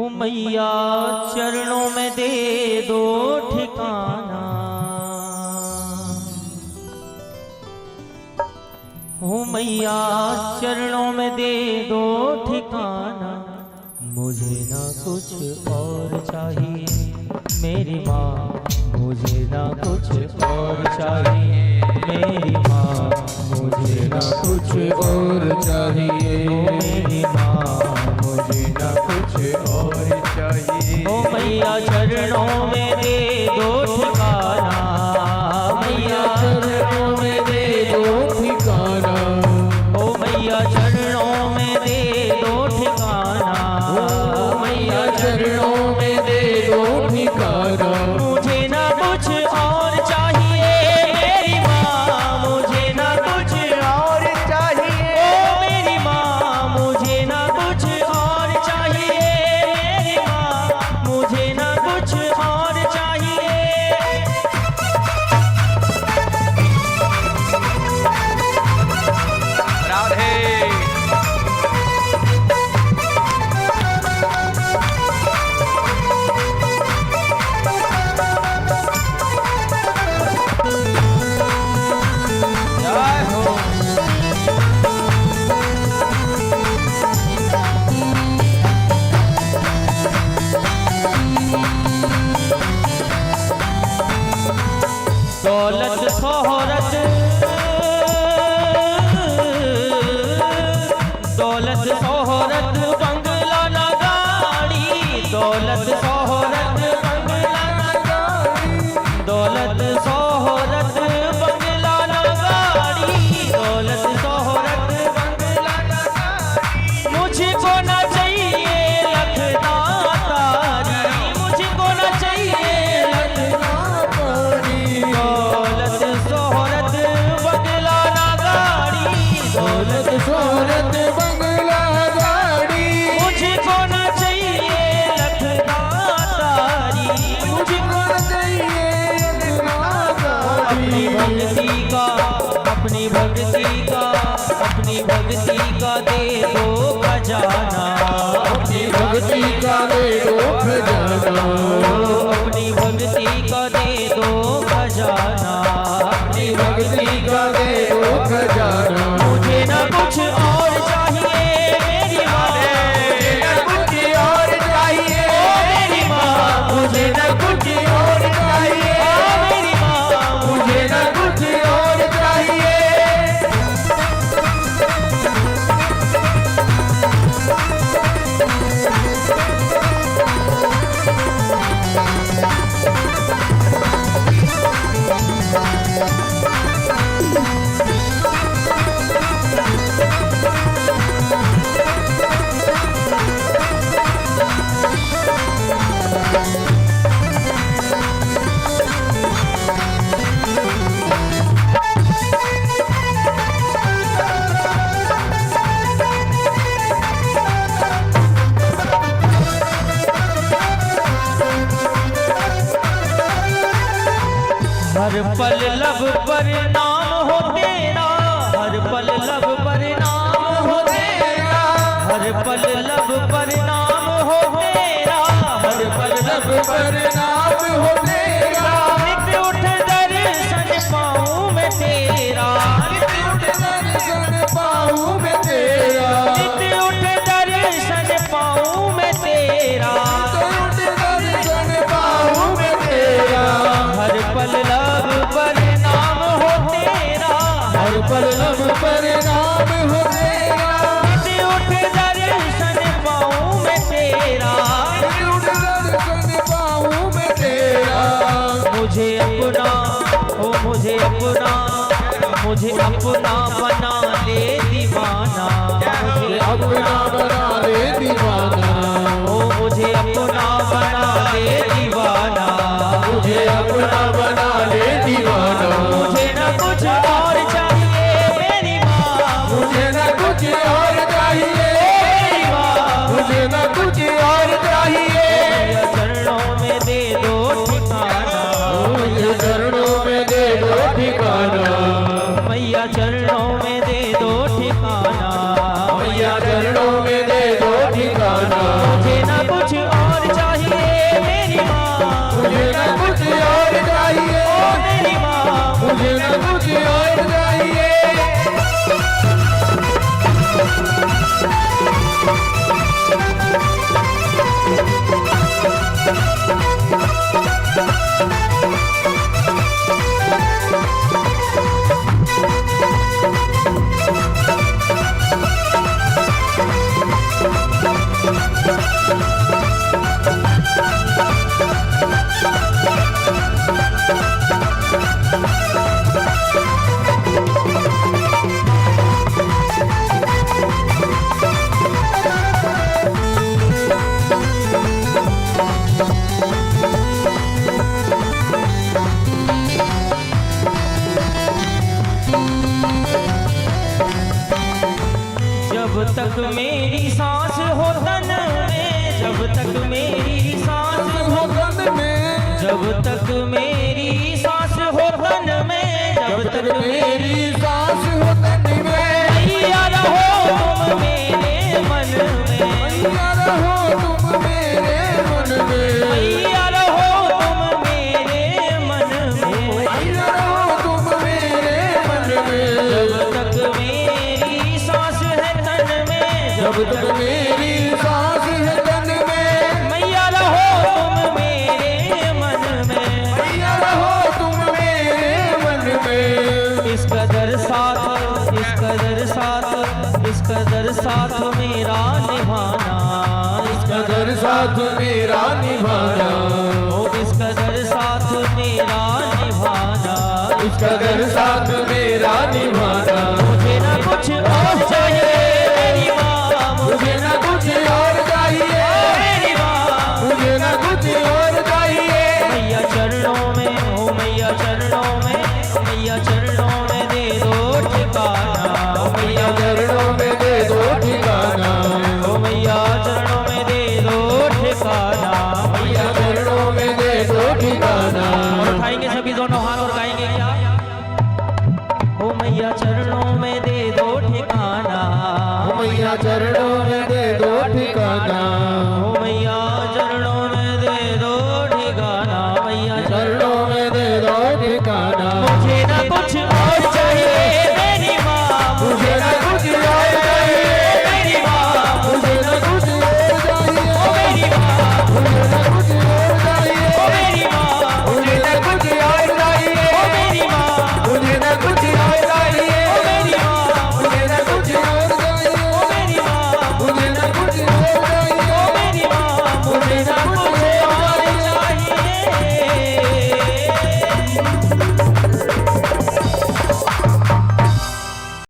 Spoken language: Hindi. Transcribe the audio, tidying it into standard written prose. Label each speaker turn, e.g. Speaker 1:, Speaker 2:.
Speaker 1: ओ मैया चरणों में दे दो ठिकाना, ओ मैया चरणों में दे दो ठिकाना। मुझे ना कुछ और चाहिए मेरी माँ, मुझे ना कुछ और चाहिए मेरी माँ, मुझे ना कुछ और चाहिए मेरी माँ, मुझे ना कुछ और चाहिए। ओ मैया चरणों में दे दो ठिकाना, मैया चरणों में दे दो ठिकाना, ओ मैया चरणों में दे दो ठिकाना, ओ मैया चरणों में दे दो ठिकाना। मुझे ना कुछ और चाहिए मेरी माँ, मुझे ना कुछ और चाहिए ओ मेरी माँ, मुझे ना कुछ और चाहिए मेरी माँ, मुझे ना कुछ और चाहिए। राधे दौलत शोहरत, दौलत शोहरत बंगला ना गाड़ी, दौलत शोहरत बंगला ना गाड़ी, दौलत शोहरत बंगला ना गाड़ी, दौलत शोहरत बंगला ना गाड़ी। मुझको ना चाहिए लखना तारी, मुझको ना चाहिए लखना तारी, दौलत शोहरत बंगला ना गाड़ी, दौलत शोहरत बंगला गाड़ी। मुझको ना चाहिए लखना तारी, मुझको ना चाहिए लखना तारी। अपनी भक्ति का, अपनी भक्ति का, अपनी भक्ति का दे दो खजाना, अपनी भक्ति का दे दो खजाना, अपनी भक्ति का दे दो खजाना, अपनी भक्ति का दे दो खजाना। मुझे ना कुछ और चाहिए मेरी माँ, मुझे ना कुछ और चाहिए मेरी माँ, मुझे ना कुछ और चाहिए मेरी माँ, मुझे ना कुछ और चाहिए। हर पल लब पर नाम हो तेरा, हर पल लब पर नाम हो तेरा, हर पल लब पर नाम हो तेरा, हर पल लब पर नाम हो तेरा। नित उठ दर्शन पाऊं मैं तेरा, नित उठ दर्शन पाऊं मैं तेरा, नित उठ दर्शन पाऊं मैं तेरा, नित उठ दर्शन पाऊं मैं तेरा। हर पल लब पर नाम हो तेरा, हर पल लब पर नाम हो तेरा। नित उठ दर्शन पाऊं मैं तेरा, नित उठ दर्शन पाऊं मैं तेरा। मुझे अपना, ओ मुझे अपना, मुझे अपना बना ले दीवाना, मुझे अपना बना ले दीवाना, ओ मुझे अपना बना ले दीवाना, मुझे अपना बना ले दीवाना। मुझे ना कुछ और चाहिए मेरी माँ, मुझे ना कुछ और चाहिए मेरी माँ, मुझे ना कुछ और चाहिए। मैया चरणों में दे दो ठिकाना, मैया चरणों में दे दो ठिकाना, मैया चरणों में दे दो ठिकाना, मैया चरणों में जब तक मेरी सांस हो तन में, जब तक
Speaker 2: मेरी सांस हो तन में,
Speaker 1: मैया रहो तुम मेरे मन में,
Speaker 2: मैया रहो तुम मेरे मन में,
Speaker 1: मैया रहो तुम मेरे मन में,
Speaker 2: मैया रहो तुम मेरे मन में।
Speaker 1: जब तक मेरी सांस है तन में,
Speaker 2: जब तक मेरी सांस है तन में,
Speaker 1: मैया रहो तुम मेरे मन में,
Speaker 2: मैया रहो तुम मेरे मन में।
Speaker 1: इस कदर साथ, इस कदर साथ, इस कदर साथ मेरा निभाना, इस
Speaker 2: कदर साथ मेरा निभाना,
Speaker 1: इस कदर साथ मेरा निभाना,
Speaker 2: इस कदर साथ मेरा